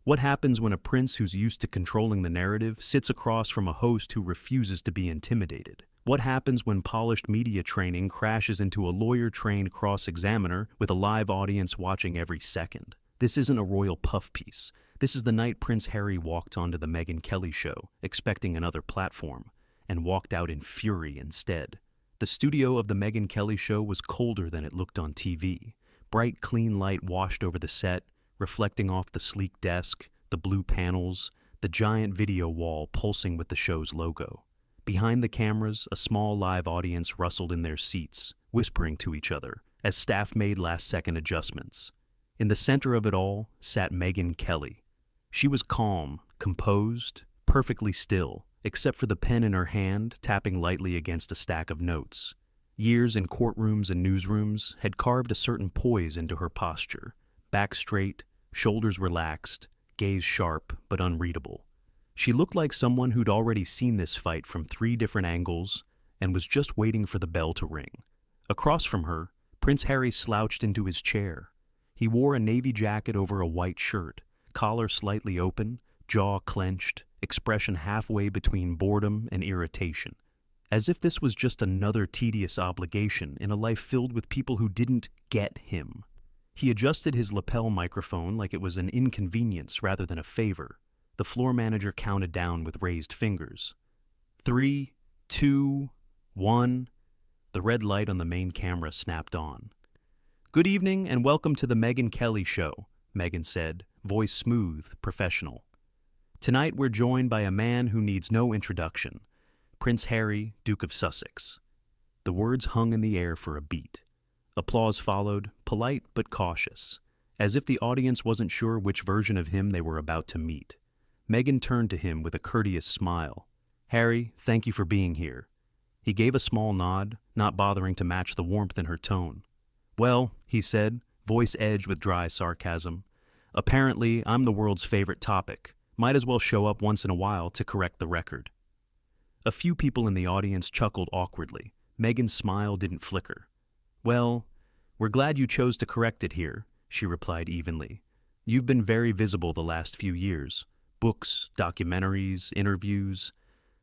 What happens when a prince who's used to controlling the narrative sits across from a host who refuses to be intimidated? What happens when polished media training crashes into a lawyer-trained cross-examiner with a live audience watching every second? This isn't a royal puff piece. This is the night Prince Harry walked onto the Megyn Kelly Show, expecting another platform, and walked out in fury instead. The studio of the Megyn Kelly Show was colder than it looked on TV. Bright, clean light washed over the set, reflecting off the sleek desk, the blue panels, the giant video wall pulsing with the show's logo. Behind the cameras, a small live audience rustled in their seats, whispering to each other, as staff made last-second adjustments. In the center of it all sat Megyn Kelly. She was calm, composed, perfectly still, except for the pen in her hand tapping lightly against a stack of notes. Years in courtrooms and newsrooms had carved a certain poise into her posture. Back straight, shoulders relaxed, gaze sharp but unreadable. She looked like someone who'd already seen this fight from 3 different angles and was just waiting for the bell to ring. Across from her, Prince Harry slouched into his chair. He wore a navy jacket over a white shirt, collar slightly open, jaw clenched, expression halfway between boredom and irritation. As if this was just another tedious obligation in a life filled with people who didn't get him. He adjusted his lapel microphone like it was an inconvenience rather than a favor. The floor manager counted down with raised fingers. 3, 2, 1. The red light on the main camera snapped on. "Good evening and welcome to the Megyn Kelly Show," Megyn said, voice smooth, professional. "Tonight we're joined by a man who needs no introduction, Prince Harry, Duke of Sussex." The words hung in the air for a beat. Applause followed, polite but cautious, as if the audience wasn't sure which version of him they were about to meet. Megyn turned to him with a courteous smile. "Harry, thank you for being here." He gave a small nod, not bothering to match the warmth in her tone. "Well," he said, voice edged with dry sarcasm, "apparently I'm the world's favorite topic. Might as well show up once in a while to correct the record." A few people in the audience chuckled awkwardly. Megyn's smile didn't flicker. "Well, we're glad you chose to correct it here," she replied evenly. "You've been very visible the last few years. Books, documentaries, interviews.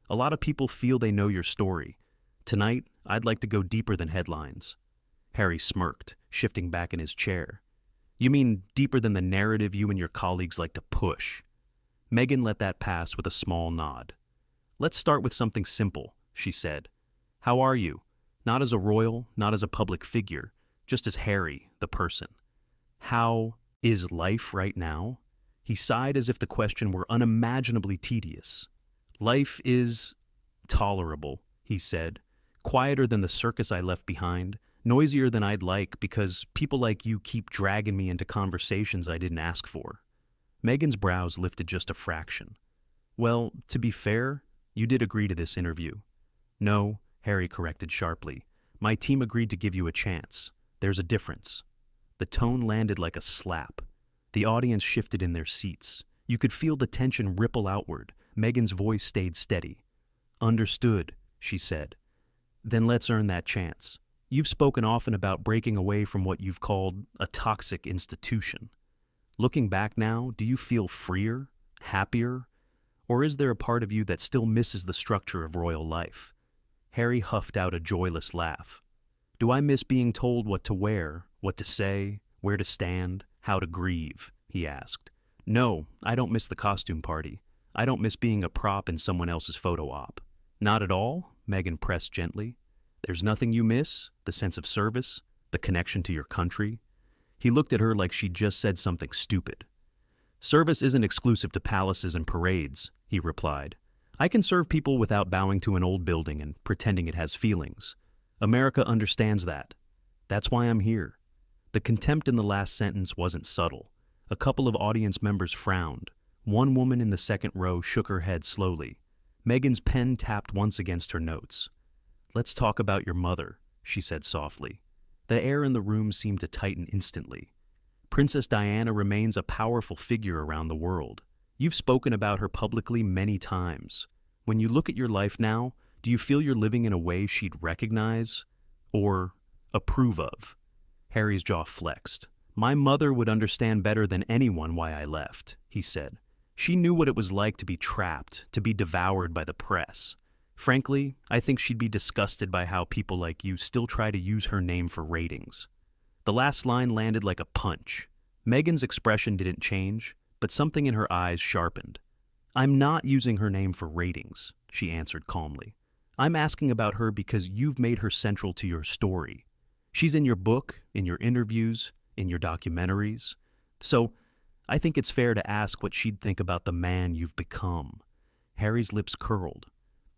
A lot of people feel they know your story. Tonight, I'd like to go deeper than headlines." Harry smirked, shifting back in his chair. "You mean deeper than the narrative you and your colleagues like to push?" Megyn let that pass with a small nod. "Let's start with something simple," she said. "How are you? Not as a royal, not as a public figure, just as Harry, the person. How is life right now?" He sighed as if the question were unimaginably tedious. "Life is tolerable," he said. "Quieter than the circus I left behind, noisier than I'd like because people like you keep dragging me into conversations I didn't ask for." Megyn's brows lifted just a fraction. "Well, to be fair, you did agree to this interview." "No," Harry corrected sharply. "My team agreed to give you a chance. There's a difference." The tone landed like a slap. The audience shifted in their seats. You could feel the tension ripple outward. Megyn's voice stayed steady. "Understood," she said. "Then let's earn that chance. You've spoken often about breaking away from what you've called a toxic institution. Looking back now, do you feel freer, happier, or is there a part of you that still misses the structure of royal life?" Harry huffed out a joyless laugh. "Do I miss being told what to wear, what to say, where to stand, how to grieve?" he asked. "No, I don't miss the costume party. I don't miss being a prop in someone else's photo op." "Not at all?" Megyn pressed gently. "There's nothing you miss? The sense of service? The connection to your country?" He looked at her like she'd just said something stupid. "Service isn't exclusive to palaces and parades," he replied. "I can serve people without bowing to an old building and pretending it has feelings. America understands that. That's why I'm here." The contempt in the last sentence wasn't subtle. A couple of audience members frowned. One woman in the second row shook her head slowly. Megyn's pen tapped once against her notes. "Let's talk about your mother," she said softly. The air in the room seemed to tighten instantly. "Princess Diana remains a powerful figure around the world. You've spoken about her publicly many times. When you look at your life now, do you feel you're living in a way she'd recognize or approve of?" Harry's jaw flexed. My mother would understand better than anyone why I left, he said. She knew what it was like to be trapped, to be devoured by the press. Frankly, I think she'd be disgusted by how people like you still try to use her name for ratings. The last line landed like a punch. Meghan's expression didn't change, but something in her eyes sharpened. I'm not using her name for ratings, she answered calmly. I'm asking about her because you've made her central to your story. She's in your book, in your interviews, in your documentaries. So, I think it's fair to ask what she'd think about the man you've become. Harry's lips curled.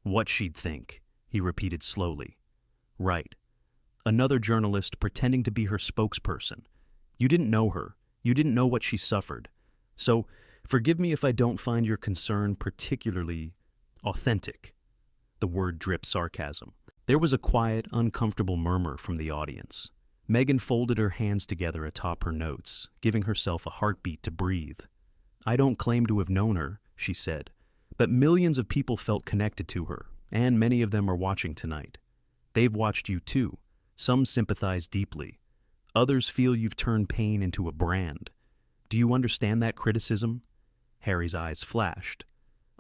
What she'd think, he repeated slowly. Right. Another journalist pretending to be her spokesperson. You didn't know her. You didn't know what she suffered. So, forgive me if I don't find your concern particularly authentic. The word dripped sarcasm. There was a quiet, uncomfortable murmur from the audience. Meghan folded her hands together atop her notes, giving herself a heartbeat to breathe. I don't claim to have known her, she said, but millions of people felt connected to her, and many of them are watching tonight. They've watched you too. Some sympathize deeply. Others feel you've turned pain into a brand. Do you understand that criticism? Harry's eyes flashed.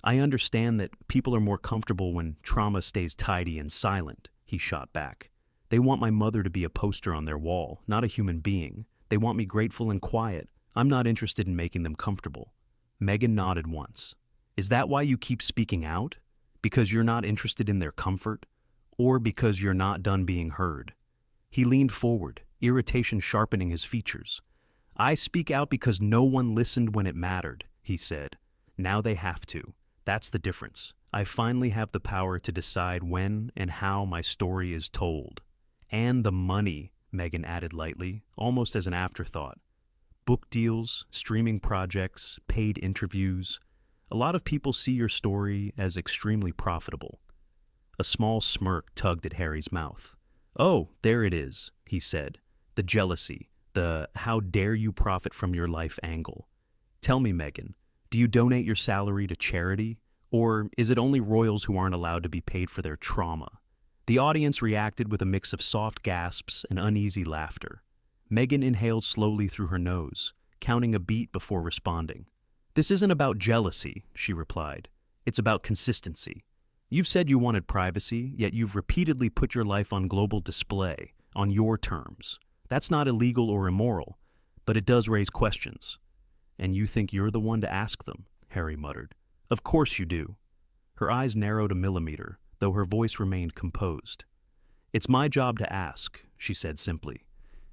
I understand that people are more comfortable when trauma stays tidy and silent, he shot back. They want my mother to be a poster on their wall, not a human being. They want me grateful and quiet. I'm not interested in making them comfortable. Meghan nodded once. Is that why you keep speaking out? Because you're not interested in their comfort? Or because you're not done being heard? He leaned forward, irritation sharpening his features. I speak out because no one listened when it mattered, he said. Now they have to. That's the difference. I finally have the power to decide when and how my story is told. And the money, Meghan added lightly, almost as an afterthought. Book deals, streaming projects, paid interviews. A lot of people see your story as extremely profitable. A small smirk tugged at Harry's mouth. Oh, there it is, he said. The jealousy, the how dare you profit from your life angle. Tell me, Meghan, do you donate your salary to charity? Or is it only royals who aren't allowed to be paid for their trauma? The audience reacted with a mix of soft gasps and uneasy laughter. Meghan inhaled slowly through her nose, counting a beat before responding. This isn't about jealousy, she replied. It's about consistency. You've said you wanted privacy, yet you've repeatedly put your life on global display, on your terms. That's not illegal or immoral, but it does raise questions. And you think you're the one to ask them, Harry muttered. Of course you do. Her eyes narrowed a millimeter, though her voice remained composed. It's my job to ask, she said simply.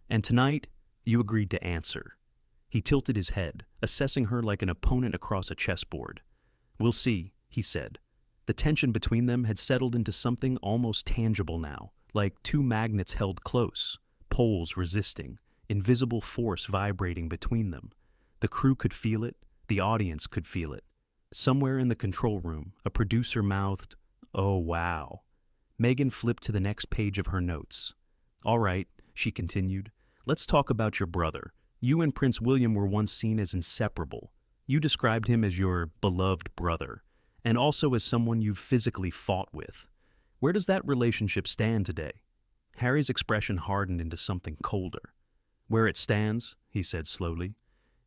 And tonight, you agreed to answer. He tilted his head, assessing her like an opponent across a chessboard. We'll see, he said. The tension between them had settled into something almost tangible now, like two magnets held close, poles resisting, invisible force vibrating between them. The crew could feel it, the audience could feel it. Somewhere in the control room, a producer mouthed, "Oh, wow." Meghan flipped to the next page of her notes. All right, she continued, let's talk about your brother. You and Prince William were once seen as inseparable. You described him as your beloved brother, and also as someone you've physically fought with. Where does that relationship stand today? Harry's expression hardened into something colder. Where it stands, he said slowly,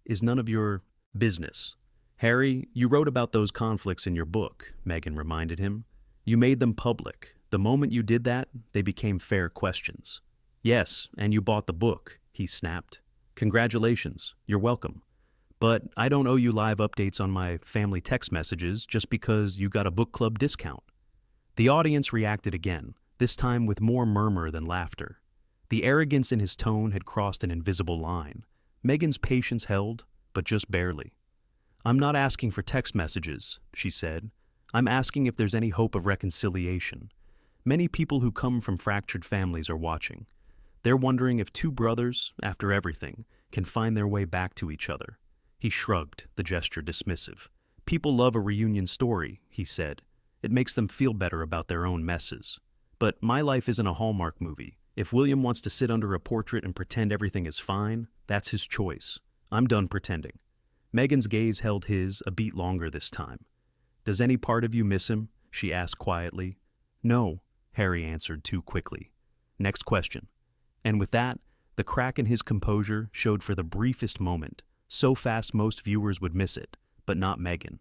is none of your business. Harry, you wrote about those conflicts in your book, Meghan reminded him. You made them public. The moment you did that, they became fair questions. Yes, and you bought the book, he snapped. Congratulations, you're welcome. But I don't owe you live updates on my family text messages just because you got a book club discount. The audience reacted again, this time with more murmur than laughter. The arrogance in his tone had crossed an invisible line. Meghan's patience held, but just barely. I'm not asking for text messages, she said. I'm asking if there's any hope of reconciliation. Many people who come from fractured families are watching. They're wondering if two brothers, after everything, can find their way back to each other. He shrugged, the gesture dismissive. People love a reunion story, he said. It makes them feel better about their own messes. But my life isn't a Hallmark movie. If William wants to sit under a portrait and pretend everything is fine, that's his choice. I'm done pretending. Meghan's gaze held his a beat longer this time. Does any part of you miss him? She asked quietly. No, Harry answered too quickly. Next question. And with that, The crack in his composure showed for the briefest moment, so fast most viewers would miss it, but not Megyn.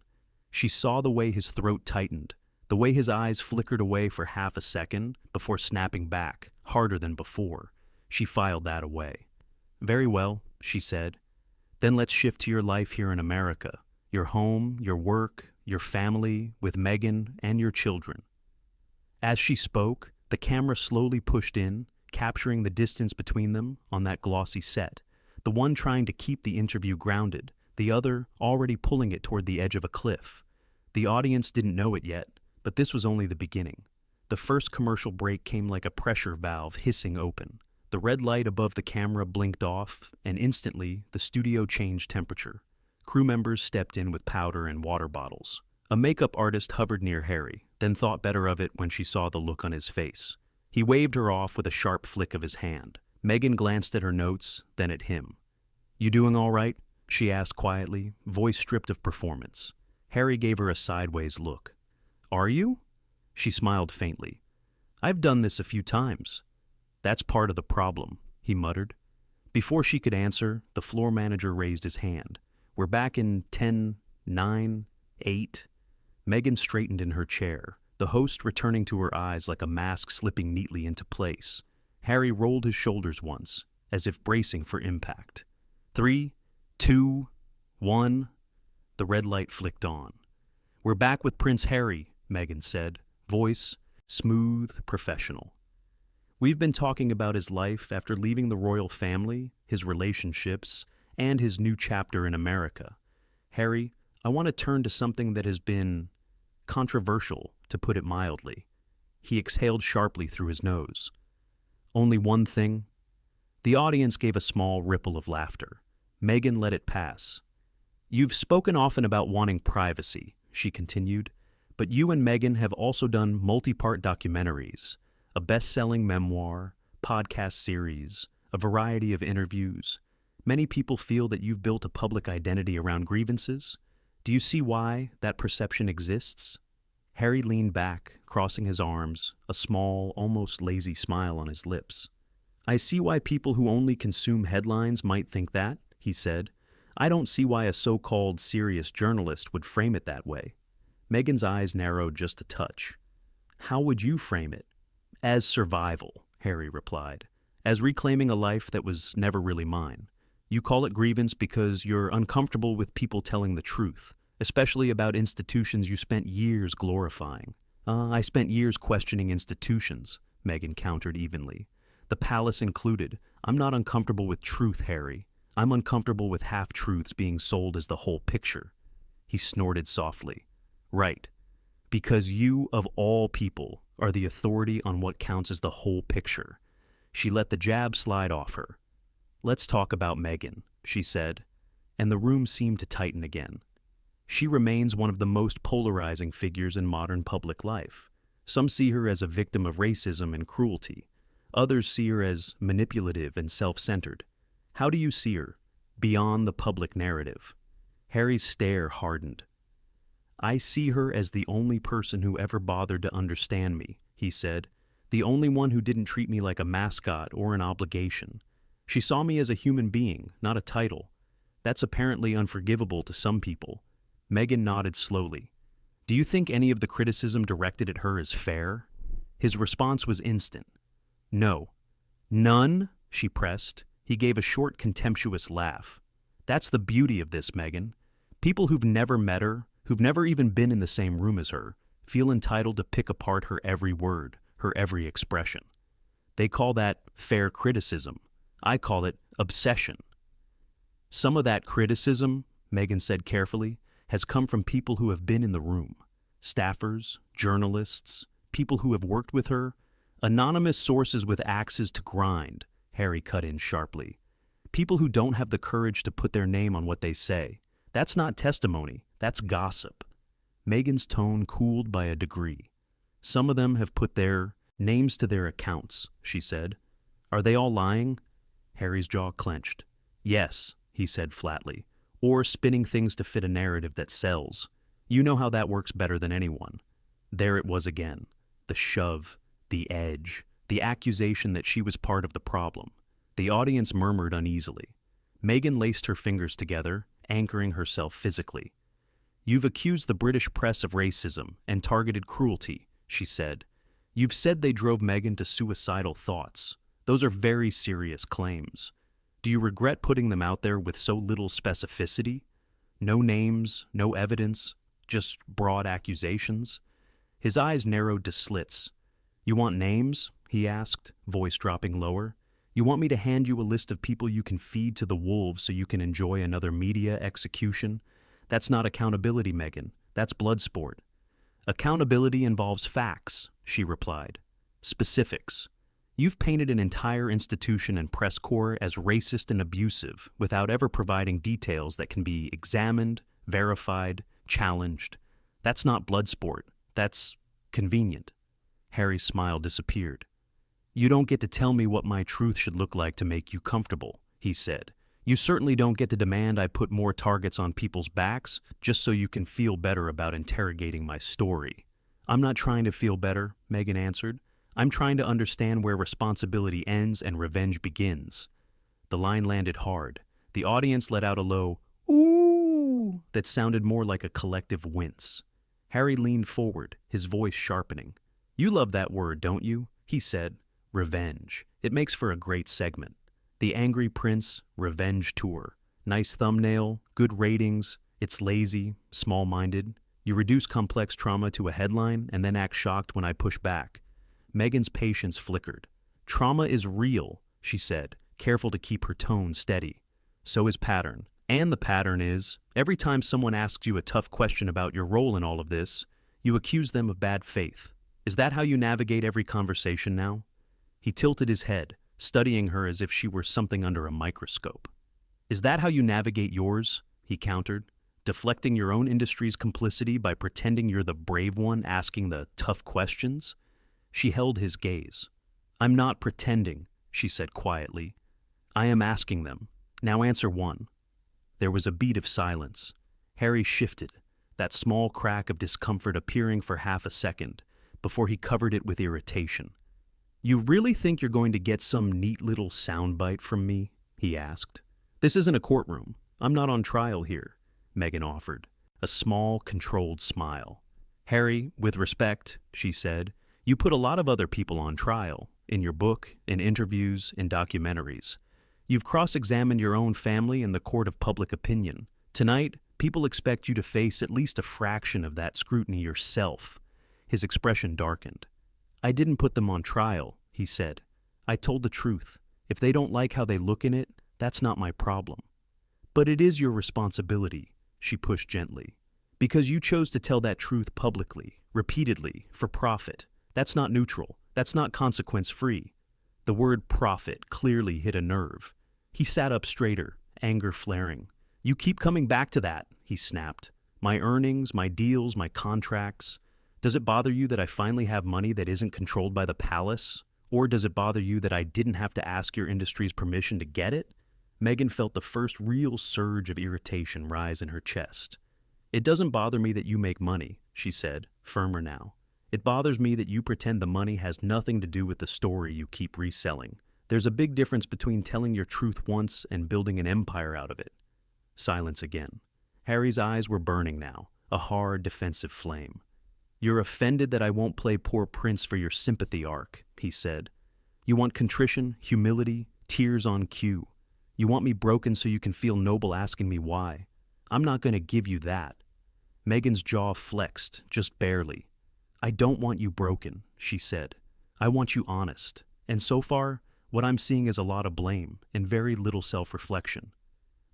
She saw the way his throat tightened, the way his eyes flickered away for half a second before snapping back, harder than before. She filed that away. "Very well," she said. "Then let's shift to your life here in America. Your home, your work, your family, with Megyn and your children." As she spoke, the camera slowly pushed in, capturing the distance between them on that glossy set, the one trying to keep the interview grounded, the other already pulling it toward the edge of a cliff. The audience didn't know it yet, but this was only the beginning. The first commercial break came like a pressure valve hissing open. The red light above the camera blinked off, and instantly the studio changed temperature. Crew members stepped in with powder and water bottles. A makeup artist hovered near Harry, then thought better of it when she saw the look on his face. He waved her off with a sharp flick of his hand. Megyn glanced at her notes, then at him. "You doing all right?" she asked quietly, voice stripped of performance. Harry gave her a sideways look. "Are you?" She smiled faintly. "I've done this a few times." "That's part of the problem," he muttered. Before she could answer, the floor manager raised his hand. "We're back in 10, 9, 8. Megyn straightened in her chair, the host returning to her eyes like a mask slipping neatly into place. Harry rolled his shoulders once, as if bracing for impact. 3, 2, 1. The red light flicked on. "We're back with Prince Harry," Megyn said, voice smooth, professional. "We've been talking about his life after leaving the royal family, his relationships, and his new chapter in America. Harry, I want to turn to something that has been controversial, to put it mildly." He exhaled sharply through his nose. "Only one thing?" The audience gave a small ripple of laughter. Megyn let it pass. "You've spoken often about wanting privacy," she continued, "but you and Megyn have also done multi-part documentaries, a best-selling memoir, podcast series, a variety of interviews. Many people feel that you've built a public identity around grievances. Do you see why that perception exists?" Harry leaned back, crossing his arms, a small, almost lazy smile on his lips. "I see why people who only consume headlines might think that," he said. "I don't see why a so-called serious journalist would frame it that way." Megyn's eyes narrowed just a touch. "How would you frame it?" "As survival," Harry replied. "As reclaiming a life that was never really mine. You call it grievance because you're uncomfortable with people telling the truth, especially about institutions you spent years glorifying." I spent years questioning institutions," Megyn countered evenly. "The palace included. I'm not uncomfortable with truth, Harry. I'm uncomfortable with half-truths being sold as the whole picture." He snorted softly. "Right. Because you, of all people, are the authority on what counts as the whole picture." She let the jab slide off her. "Let's talk about Megyn," she said, and the room seemed to tighten again. "She remains one of the most polarizing figures in modern public life. Some see her as a victim of racism and cruelty. Others see her as manipulative and self-centered. How do you see her, beyond the public narrative?" Harry's stare hardened. "I see her as the only person who ever bothered to understand me," he said. "The only one who didn't treat me like a mascot or an obligation. She saw me as a human being, not a title. That's apparently unforgivable to some people." Megyn nodded slowly. "Do you think any of the criticism directed at her is fair?" His response was instant. "No." "None?" she pressed. He gave a short, contemptuous laugh. "That's the beauty of this, Megyn. People who've never met her, who've never even been in the same room as her, feel entitled to pick apart her every word, her every expression. They call that fair criticism. I call it obsession." "Some of that criticism," Megyn said carefully, "has come from people who have been in the room. Staffers, journalists, people who have worked with her, anonymous sources with axes to grind," Harry cut in sharply. "People who don't have the courage to put their name on what they say. That's not testimony, that's gossip." Megyn's tone cooled by a degree. "Some of them have put their names to their accounts," she said. "Are they all lying?" Harry's jaw clenched. "Yes," he said flatly, "or spinning things to fit a narrative that sells. You know how that works better than anyone." There it was again, the shove, the edge, the accusation that she was part of the problem. The audience murmured uneasily. Megyn laced her fingers together, anchoring herself physically. "You've accused the British press of racism and targeted cruelty," she said. "You've said they drove Meghan to suicidal thoughts. Those are very serious claims. Do you regret putting them out there with so little specificity? No names, no evidence, just broad accusations?" His eyes narrowed to slits. "You want names?" he asked, voice dropping lower. "You want me to hand you a list of people you can feed to the wolves so you can enjoy another media execution? That's not accountability, Megyn. That's blood sport." "Accountability involves facts," she replied. "Specifics. You've painted an entire institution and press corps as racist and abusive without ever providing details that can be examined, verified, challenged. That's not blood sport. That's convenient." Harry's smile disappeared. "You don't get to tell me what my truth should look like to make you comfortable," he said. "You certainly don't get to demand I put more targets on people's backs just so you can feel better about interrogating my story." "I'm not trying to feel better," Megyn answered. "I'm trying to understand where responsibility ends and revenge begins." The line landed hard. The audience let out a low, "Ooh," that sounded more like a collective wince. Harry leaned forward, his voice sharpening. "You love that word, don't you?" he said. "Revenge. It makes for a great segment. The Angry Prince Revenge Tour. Nice thumbnail, good ratings. It's lazy, small-minded. You reduce complex trauma to a headline and then act shocked when I push back." Megyn's patience flickered. "Trauma is real," she said, careful to keep her tone steady. "So is pattern. And the pattern is, every time someone asks you a tough question about your role in all of this, you accuse them of bad faith. Is that how you navigate every conversation now?" He tilted his head, studying her as if she were something under a microscope. "Is that how you navigate yours?" he countered, "deflecting your own industry's complicity by pretending you're the brave one asking the tough questions?" She held his gaze. "I'm not pretending," she said quietly. "I am asking them. Now answer one." There was a beat of silence. Harry shifted, that small crack of discomfort appearing for half a second, before he covered it with irritation. "You really think you're going to get some neat little soundbite from me?" he asked. "This isn't a courtroom. I'm not on trial here," Megyn offered, a small, controlled smile. "Harry, with respect," she said, "you put a lot of other people on trial, in your book, in interviews, in documentaries. You've cross-examined your own family in the court of public opinion. Tonight, people expect you to face at least a fraction of that scrutiny yourself." His expression darkened. "I didn't put them on trial," he said. "I told the truth. If they don't like how they look in it, that's not my problem." "But it is your responsibility," she pushed gently. "Because you chose to tell that truth publicly, repeatedly, for profit. That's not neutral. That's not consequence-free." The word profit clearly hit a nerve. He sat up straighter, anger flaring. "You keep coming back to that," he snapped. "My earnings, my deals, my contracts. Does it bother you that I finally have money that isn't controlled by the palace? Or does it bother you that I didn't have to ask your industry's permission to get it?" Megyn felt the first real surge of irritation rise in her chest. "It doesn't bother me that you make money," she said, firmer now. "It bothers me that you pretend the money has nothing to do with the story you keep reselling. There's a big difference between telling your truth once and building an empire out of it." Silence again. Harry's eyes were burning now, a hard, defensive flame. "You're offended that I won't play poor prince for your sympathy arc," he said. "You want contrition, humility, tears on cue. You want me broken so you can feel noble asking me why. I'm not going to give you that." Megyn's jaw flexed, just barely. "I don't want you broken," she said. "I want you honest. And so far, what I'm seeing is a lot of blame and very little self-reflection."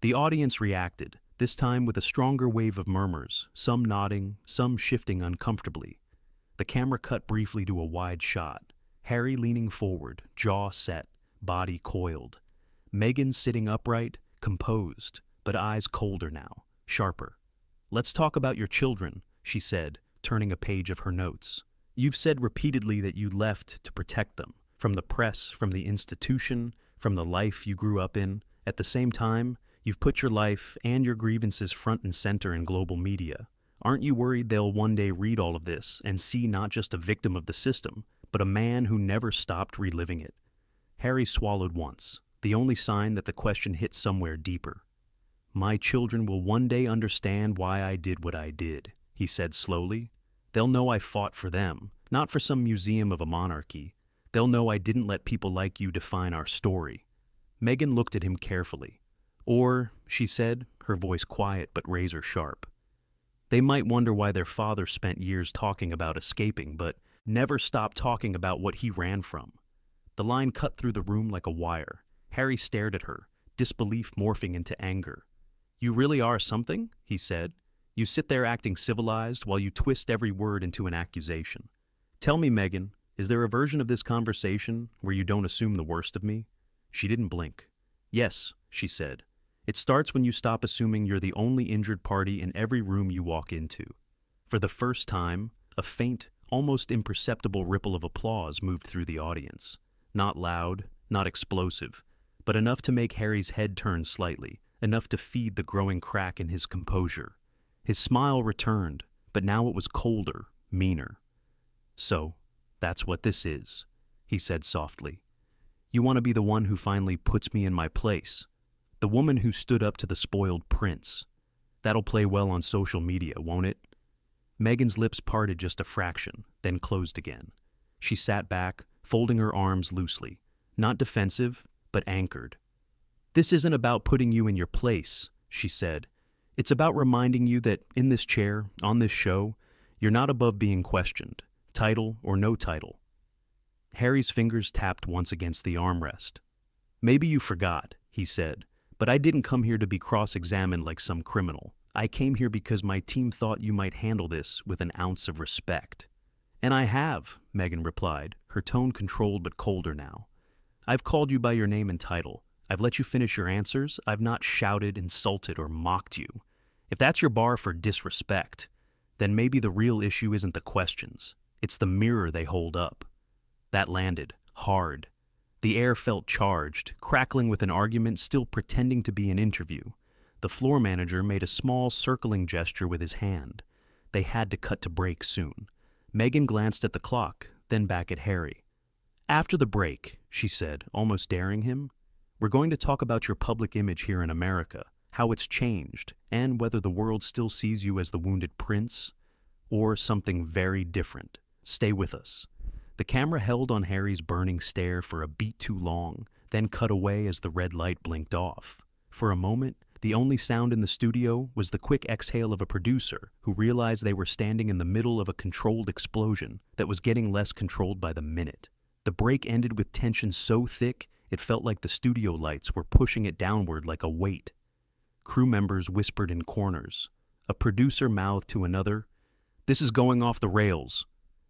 The audience reacted, this time with a stronger wave of murmurs, some nodding, some shifting uncomfortably. The camera cut briefly to a wide shot, Harry leaning forward, jaw set, body coiled. Megyn sitting upright, composed, but eyes colder now, sharper. "Let's talk about your children," she said, turning a page of her notes. "You've said repeatedly that you left to protect them, from the press, from the institution, from the life you grew up in. At the same time, you've put your life and your grievances front and center in global media. Aren't you worried they'll one day read all of this and see not just a victim of the system, but a man who never stopped reliving it?" Harry swallowed once, the only sign that the question hit somewhere deeper. "My children will one day understand why I did what I did," he said slowly. "They'll know I fought for them, not for some museum of a monarchy. They'll know I didn't let people like you define our story." Megyn looked at him carefully. "Or," she said, her voice quiet but razor sharp, "they might wonder why their father spent years talking about escaping, but never stopped talking about what he ran from." The line cut through the room like a wire. Harry stared at her, disbelief morphing into anger. "You really are something?" he said. "You sit there acting civilized while you twist every word into an accusation. Tell me, Megyn, is there a version of this conversation where you don't assume the worst of me?" She didn't blink. "Yes," she said. "It starts when you stop assuming you're the only injured party in every room you walk into." For the first time, a faint, almost imperceptible ripple of applause moved through the audience. Not loud, not explosive, but enough to make Harry's head turn slightly, enough to feed the growing crack in his composure. His smile returned, but now it was colder, meaner. "So, that's what this is," he said softly. "You want to be the one who finally puts me in my place, the woman who stood up to the spoiled prince. That'll play well on social media, won't it?" Megyn's lips parted just a fraction, then closed again. She sat back, folding her arms loosely, not defensive, but anchored. "This isn't about putting you in your place," she said. "It's about reminding you that in this chair, on this show, you're not above being questioned, title or no title." Harry's fingers tapped once against the armrest. "Maybe you forgot," he said, "but I didn't come here to be cross-examined like some criminal. I came here because my team thought you might handle this with an ounce of respect." "And I have," Megyn replied, her tone controlled but colder now. "I've called you by your name and title. I've let you finish your answers. I've not shouted, insulted, or mocked you. If that's your bar for disrespect, then maybe the real issue isn't the questions. It's the mirror they hold up." That landed, hard. The air felt charged, crackling with an argument still pretending to be an interview. The floor manager made a small circling gesture with his hand. They had to cut to break soon. Megyn glanced at the clock, then back at Harry. "After the break," she said, almost daring him, "we're going to talk about your public image here in America, how it's changed, and whether the world still sees you as the wounded prince, or something very different. Stay with us." The camera held on Harry's burning stare for a beat too long, then cut away as the red light blinked off. For a moment, the only sound in the studio was the quick exhale of a producer who realized they were standing in the middle of a controlled explosion that was getting less controlled by the minute. The break ended with tension so thick it felt like the studio lights were pushing it downward like a weight. Crew members whispered in corners. A producer mouthed to another, "This is going off the rails."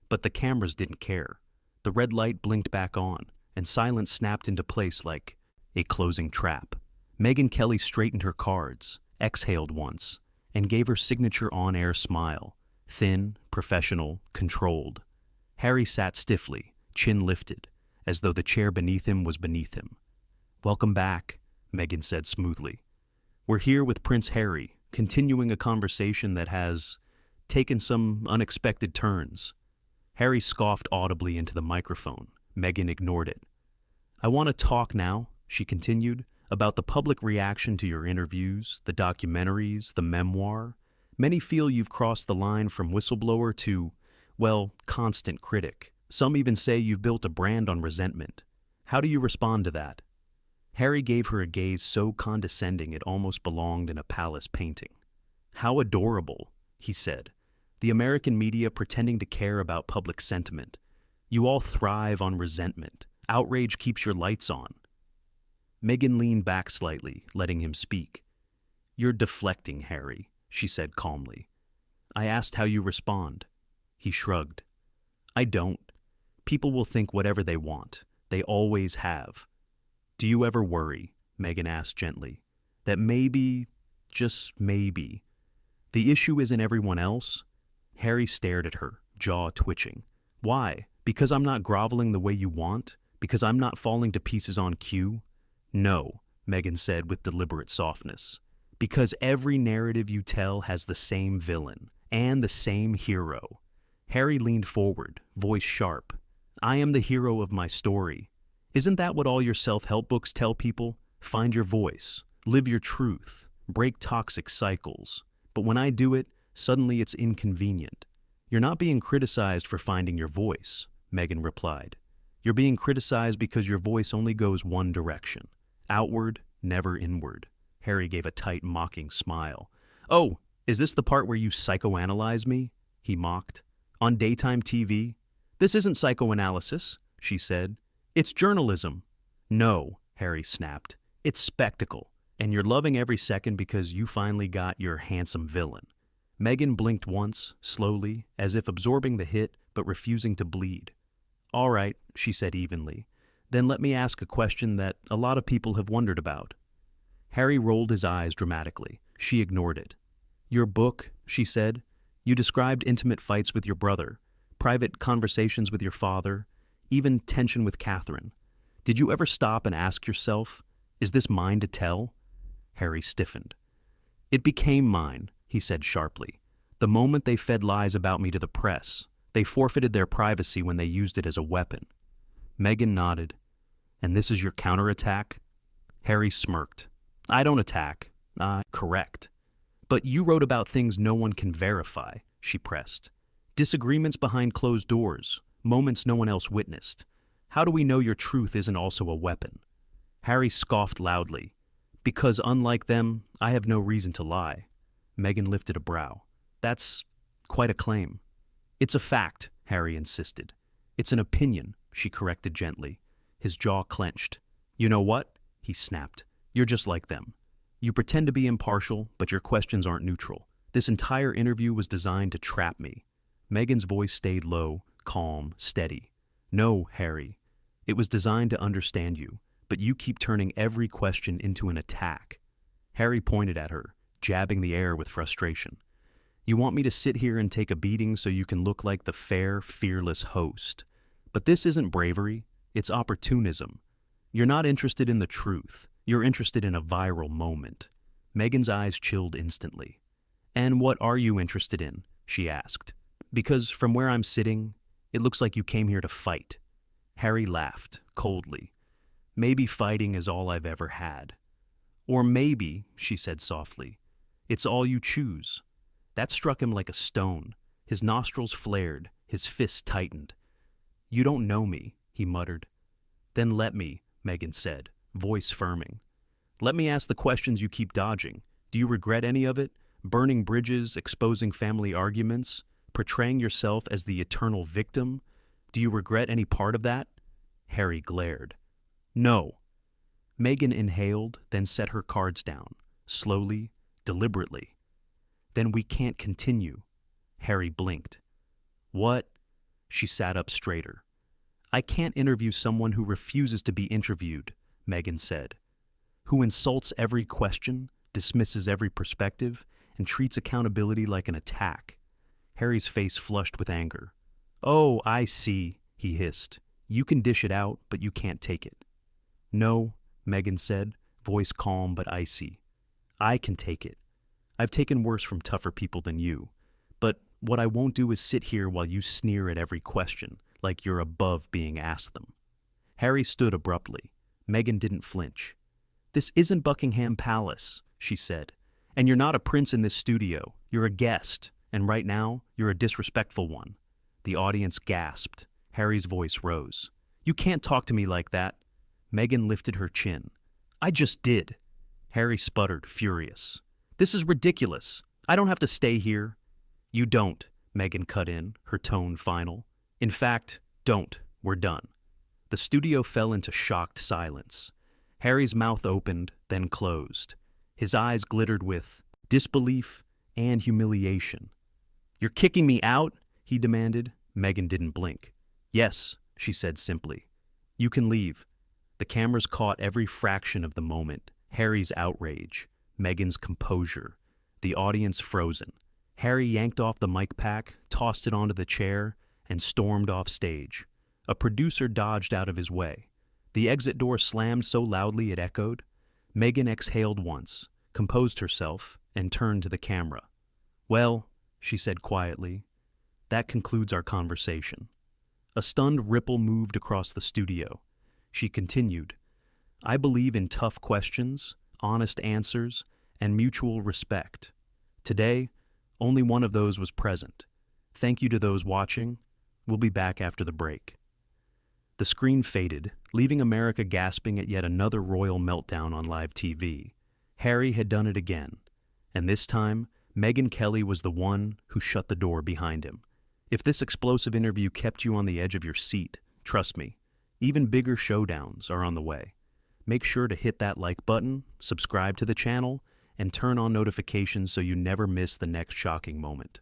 But the cameras didn't care. The red light blinked back on, and silence snapped into place like a closing trap. Megyn Kelly straightened her cards, exhaled once, and gave her signature on-air smile, thin, professional, controlled. Harry sat stiffly, chin lifted, as though the chair beneath him was beneath him. "Welcome back," Megyn said smoothly. "We're here with Prince Harry, continuing a conversation that has taken some unexpected turns." Harry scoffed audibly into the microphone. Megyn ignored it. "I want to talk now," she continued, "about the public reaction to your interviews, the documentaries, the memoir. Many feel you've crossed the line from whistleblower to, well, constant critic. Some even say you've built a brand on resentment. How do you respond to that?" Harry gave her a gaze so condescending it almost belonged in a palace painting. "How adorable," he said. "The American media pretending to care about public sentiment. You all thrive on resentment. Outrage keeps your lights on." Megyn leaned back slightly, letting him speak. "You're deflecting, Harry," she said calmly. "I asked how you respond." He shrugged. "I don't. People will think whatever they want. They always have." "Do you ever worry," Megyn asked gently, "that maybe, just maybe, the issue isn't everyone else?" Harry stared at her, jaw twitching. "Why? Because I'm not groveling the way you want? Because I'm not falling to pieces on cue?" "No," Megyn said with deliberate softness. "Because every narrative you tell has the same villain, and the same hero." Harry leaned forward, voice sharp. "I am the hero of my story, Isn't that what all your self-help books tell people? Find your voice, live your truth, break toxic cycles. But when I do it, suddenly it's inconvenient. You're not being criticized for finding your voice, Megyn replied. You're being criticized because your voice only goes one direction. Outward, never inward. Harry gave a tight, mocking smile. Oh, is this the part where you psychoanalyze me? He mocked. On daytime TV? This isn't psychoanalysis, she said. It's journalism. No, Harry snapped. It's spectacle. And you're loving every second because you finally got your handsome villain. Megyn blinked once, slowly, as if absorbing the hit but refusing to bleed. All right, she said evenly. Then let me ask a question that a lot of people have wondered about. Harry rolled his eyes dramatically. She ignored it. Your book, she said. You described intimate fights with your brother, private conversations with your father, even tension with Catherine. Did you ever stop and ask yourself, is this mine to tell? Harry stiffened. It became mine, he said sharply. The moment they fed lies about me to the press, they forfeited their privacy when they used it as a weapon. Megyn nodded. And this is your counterattack? Harry smirked. I don't attack. I correct. But you wrote about things no one can verify, she pressed. Disagreements behind closed doors, moments no one else witnessed. How do we know your truth isn't also a weapon? Harry scoffed loudly. Because unlike them, I have no reason to lie. Megyn lifted a brow. That's quite a claim. It's a fact, Harry insisted. It's an opinion, she corrected gently. His jaw clenched. You know what? He snapped. You're just like them. You pretend to be impartial, but your questions aren't neutral. This entire interview was designed to trap me. Megyn's voice stayed low, calm, steady. No, Harry. It was designed to understand you, but you keep turning every question into an attack. Harry pointed at her, jabbing the air with frustration. You want me to sit here and take a beating so you can look like the fair, fearless host. But this isn't bravery, it's opportunism. You're not interested in the truth. You're interested in a viral moment. Megyn's eyes chilled instantly. And what are you interested in? She asked. Because from where I'm sitting, it looks like you came here to fight. Harry laughed, coldly. Maybe fighting is all I've ever had. Or maybe, she said softly, it's all you choose. That struck him like a stone. His nostrils flared, his fists tightened. You don't know me, he muttered. Then let me, Megyn said, voice firming. Let me ask the questions you keep dodging. Do you regret any of it? Burning bridges, exposing family arguments, portraying yourself as the eternal victim? Do you regret any part of that? Harry glared. No. Megyn inhaled, then set her cards down, slowly, deliberately. Then we can't continue. Harry blinked. What? She sat up straighter. I can't interview someone who refuses to be interviewed, Megyn said. Who insults every question, dismisses every perspective, and treats accountability like an attack. Harry's face flushed with anger. Oh, I see, he hissed. You can dish it out, but you can't take it. No, Megyn said, voice calm but icy. I can take it. I've taken worse from tougher people than you. But what I won't do is sit here while you sneer at every question, like you're above being asked them. Harry stood abruptly. Megyn didn't flinch. This isn't Buckingham Palace, she said. And you're not a prince in this studio. You're a guest. And right now, you're a disrespectful one. The audience gasped. Harry's voice rose. You can't talk to me like that. Megyn lifted her chin. I just did. Harry sputtered, furious. This is ridiculous. I don't have to stay here. You don't, Megyn cut in, her tone final. In fact, don't. We're done. The studio fell into shocked silence. Harry's mouth opened, then closed. His eyes glittered with disbelief and humiliation. You're kicking me out? He demanded. Megyn didn't blink. Yes, she said simply. You can leave. The cameras caught every fraction of the moment. Harry's outrage, Megyn's composure, the audience frozen. Harry yanked off the mic pack, tossed it onto the chair, and stormed off stage. A producer dodged out of his way. The exit door slammed so loudly it echoed. Megyn exhaled once, composed herself, and turned to the camera. Well, she said quietly, that concludes our conversation. A stunned ripple moved across the studio. She continued, "I believe in tough questions, honest answers, and mutual respect. Today, only one of those was present. Thank you to those watching. We'll be back after the break." The screen faded, leaving America gasping at yet another royal meltdown on live TV. Harry had done it again, and this time, Megyn Kelly was the one who shut the door behind him. If this explosive interview kept you on the edge of your seat, trust me, even bigger showdowns are on the way. Make sure to hit that like button, subscribe to the channel, and turn on notifications so you never miss the next shocking moment.